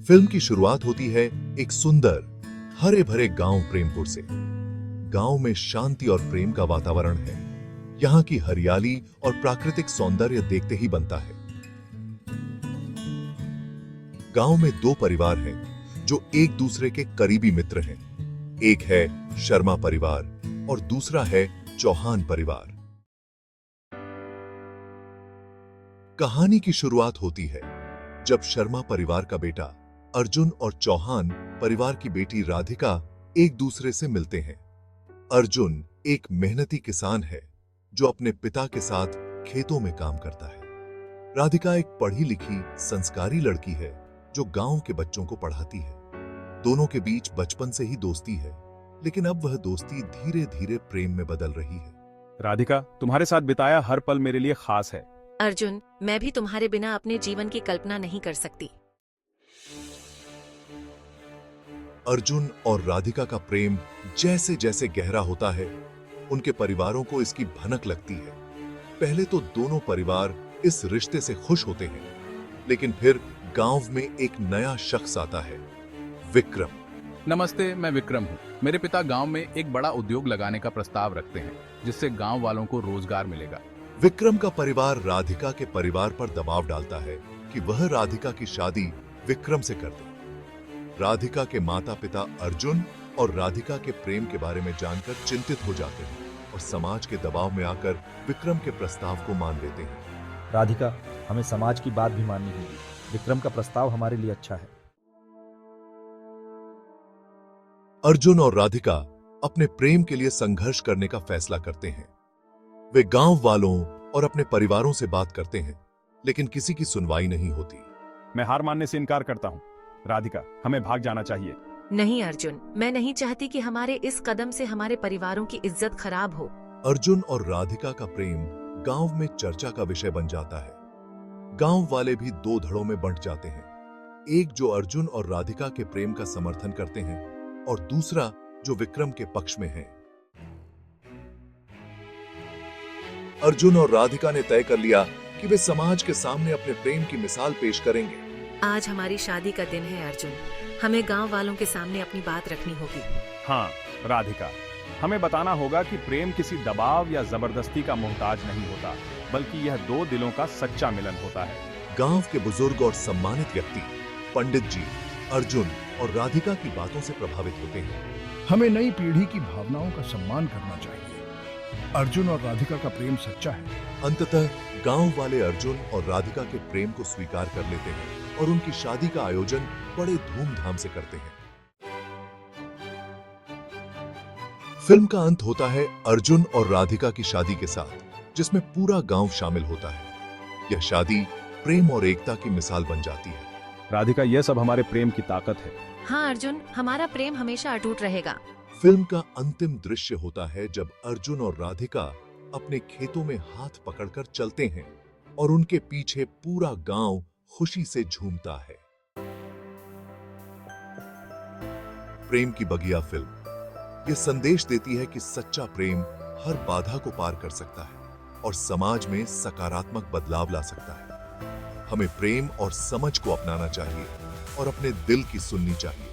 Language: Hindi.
फिल्म की शुरुआत होती है एक सुंदर हरे भरे गांव प्रेमपुर से। गांव में शांति और प्रेम का वातावरण है। यहाँ की हरियाली और प्राकृतिक सौंदर्य देखते ही बनता है। गांव में दो परिवार हैं जो एक दूसरे के करीबी मित्र हैं। एक है शर्मा परिवार और दूसरा है चौहान परिवार। कहानी की शुरुआत होती है जब शर्मा परिवार का बेटा अर्जुन और चौहान परिवार की बेटी राधिका एक दूसरे से मिलते हैं। अर्जुन एक मेहनती किसान है जो अपने पिता के साथ खेतों में काम करता है। राधिका एक पढ़ी लिखी संस्कारी लड़की है जो गांव के बच्चों को पढ़ाती है। दोनों के बीच बचपन से ही दोस्ती है, लेकिन अब वह दोस्ती धीरे धीरे प्रेम में बदल रही है। राधिका, तुम्हारे साथ बिताया हर पल मेरे लिए खास है। अर्जुन, मैं भी तुम्हारे बिना अपने जीवन की कल्पना नहीं कर सकती। अर्जुन और राधिका का प्रेम जैसे जैसे गहरा होता है, उनके परिवारों को इसकी भनक लगती है। पहले तो दोनों परिवार इस रिश्ते से खुश होते हैं, लेकिन फिर गांव में एक नया शख्स आता है, विक्रम। नमस्ते, मैं विक्रम हूँ। मेरे पिता गांव में एक बड़ा उद्योग लगाने का प्रस्ताव रखते हैं, जिससे गांव वालों को रोजगार मिलेगा। विक्रम का परिवार राधिका के परिवार पर दबाव डालता है कि वह राधिका की शादी विक्रम से कर दे। राधिका के माता पिता अर्जुन और राधिका के प्रेम के बारे में जानकर चिंतित हो जाते हैं और समाज के दबाव में आकर विक्रम के प्रस्ताव को मान लेते हैं। राधिका, हमें समाज की बात भी माननी होगी। विक्रम का प्रस्ताव हमारे लिए अच्छा है। अर्जुन और राधिका अपने प्रेम के लिए संघर्ष करने का फैसला करते हैं। वे गांव वालों और अपने परिवारों से बात करते हैं, लेकिन किसी की सुनवाई नहीं होती। मैं हार मानने से इनकार करता हूँ। राधिका, हमें भाग जाना चाहिए। नहीं अर्जुन, मैं नहीं चाहती कि हमारे इस कदम से हमारे परिवारों की इज्जत खराब हो। अर्जुन और राधिका का प्रेम गांव में चर्चा का विषय बन जाता है। गांव वाले भी दो धड़ों में बंट जाते हैं, एक जो अर्जुन और राधिका के प्रेम का समर्थन करते हैं और दूसरा जो विक्रम के पक्ष में है। अर्जुन और राधिका ने तय कर लिया कि वे समाज के सामने अपने प्रेम की मिसाल पेश करेंगे। आज हमारी शादी का दिन है अर्जुन, हमें गांव वालों के सामने अपनी बात रखनी होगी। हाँ राधिका, हमें बताना होगा कि प्रेम किसी दबाव या जबरदस्ती का मोहताज नहीं होता, बल्कि यह दो दिलों का सच्चा मिलन होता है। गांव के बुजुर्ग और सम्मानित व्यक्ति पंडित जी अर्जुन और राधिका की बातों से प्रभावित होते हैं। हमें नई पीढ़ी की भावनाओं का सम्मान करना चाहिए। अर्जुन और राधिका का प्रेम सच्चा है। अंततः गांव वाले अर्जुन और राधिका के प्रेम को स्वीकार कर लेते हैं और उनकी शादी का आयोजन बड़े धूमधाम से करते हैं। फिल्म का अंत होता है अर्जुन और राधिका की शादी के साथ, जिसमें पूरा गांव शामिल होता है। यह शादी प्रेम और एकता की मिसाल बन जाती है। राधिका, यह सब हमारे प्रेम की ताकत है। हाँ अर्जुन, हमारा प्रेम हमेशा अटूट रहेगा। फिल्म का अंतिम दृश्य होता है जब अर्जुन और राधिका अपने खेतों में हाथ पकड़कर चलते हैं और उनके पीछे पूरा गांव खुशी से झूमता है। प्रेम की बगिया फिल्म यह संदेश देती है कि सच्चा प्रेम हर बाधा को पार कर सकता है और समाज में सकारात्मक बदलाव ला सकता है। हमें प्रेम और समझ को अपनाना चाहिए और अपने दिल की सुननी चाहिए।